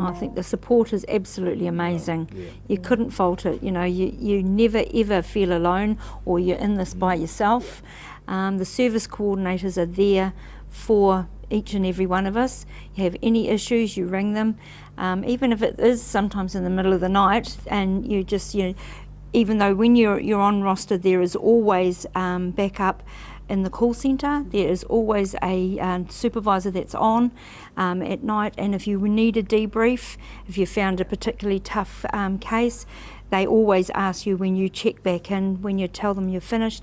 I think the support is absolutely amazing. You couldn't fault it. You know, you never ever feel alone or you're in this by yourself. The service coordinators are there for each and every one of us. You have any issues, you ring them, even if it is sometimes in the middle of the night, and you just, even though when you're on roster, there is always backup in the call centre. There is always a supervisor that's on at night, and if you need a debrief, if you found a particularly tough case, they always ask you when you check back in, when you tell them you're finished,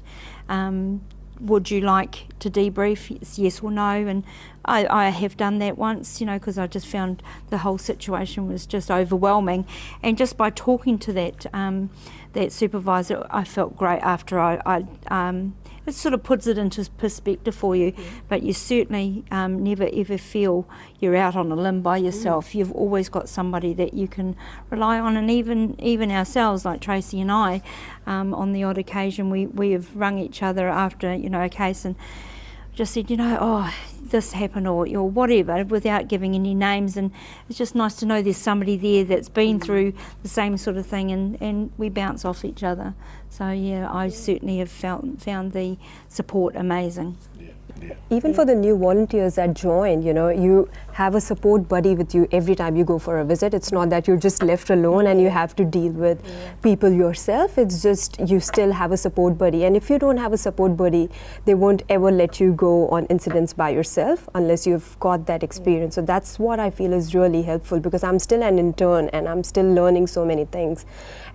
would you like to debrief, yes or no? And I have done that once, because I just found the whole situation was just overwhelming. And just by talking to that supervisor, I felt great after it sort of puts it into perspective for you, but you certainly never ever feel you're out on a limb by yourself. You've always got somebody that you can rely on, and even ourselves, like Tracy and I, on the odd occasion we have rung each other after a case and just said, this happened or whatever, without giving any names, and it's just nice to know there's somebody there that's been through the same sort of thing, and we bounce off each other. So I certainly have found the support amazing. Even for the new volunteers that join, you have a support buddy with you every time you go for a visit. It's not that you're just left alone and you have to deal with people yourself. It's just you still have a support buddy. And if you don't have a support buddy, they won't ever let you go on incidents by yourself unless you've got that experience. So that's what I feel is really helpful, because I'm still an intern and I'm still learning so many things.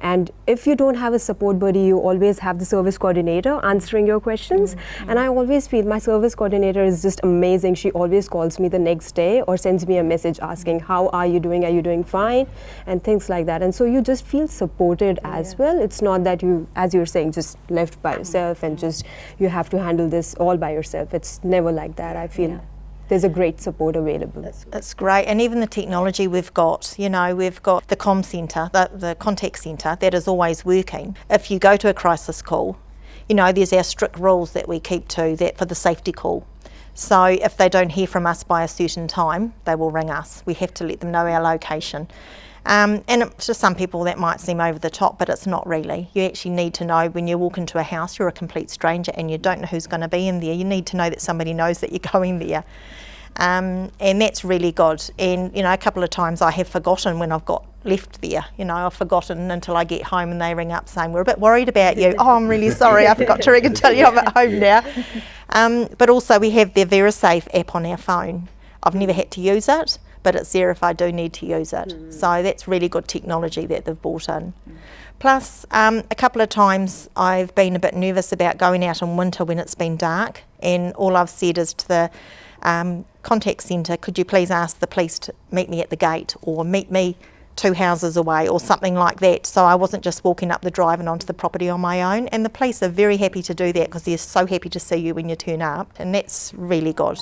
And if you don't have a support buddy, you always have the service coordinator answering your questions. And I always feel my service coordinator is just amazing. She always calls me the next day or sends me a message asking, how are you doing? Are you doing fine? And things like that. And so you just feel supported as well. It's not that you, as you're saying, just left by yourself and just you have to handle this all by yourself. It's never like that, I feel. There's a great support available. It's great, and even the technology we've got, we've got the comm centre, the contact centre that is always working. If you go to a crisis call, there's our strict rules that we keep to that for the safety call. So if they don't hear from us by a certain time, they will ring us. We have to let them know our location. And to some people that might seem over the top, but it's not really. You actually need to know when you walk into a house, you're a complete stranger and you don't know who's going to be in there. You need to know that somebody knows that you're going there. And that's really good. And, a couple of times I have forgotten when I've got left there. I've forgotten until I get home and they ring up saying, we're a bit worried about you. Oh, I'm really sorry, I forgot to ring and tell you I'm at home now. But also we have the VeriSafe app on our phone. I've never had to use it, but it's there if I do need to use it. So that's really good technology that they've brought in. Plus, a couple of times I've been a bit nervous about going out in winter when it's been dark, and all I've said is to the contact centre, could you please ask the police to meet me at the gate or meet me 2 houses away or something like that, so I wasn't just walking up the drive and onto the property on my own. And the police are very happy to do that because they're so happy to see you when you turn up, and that's really good.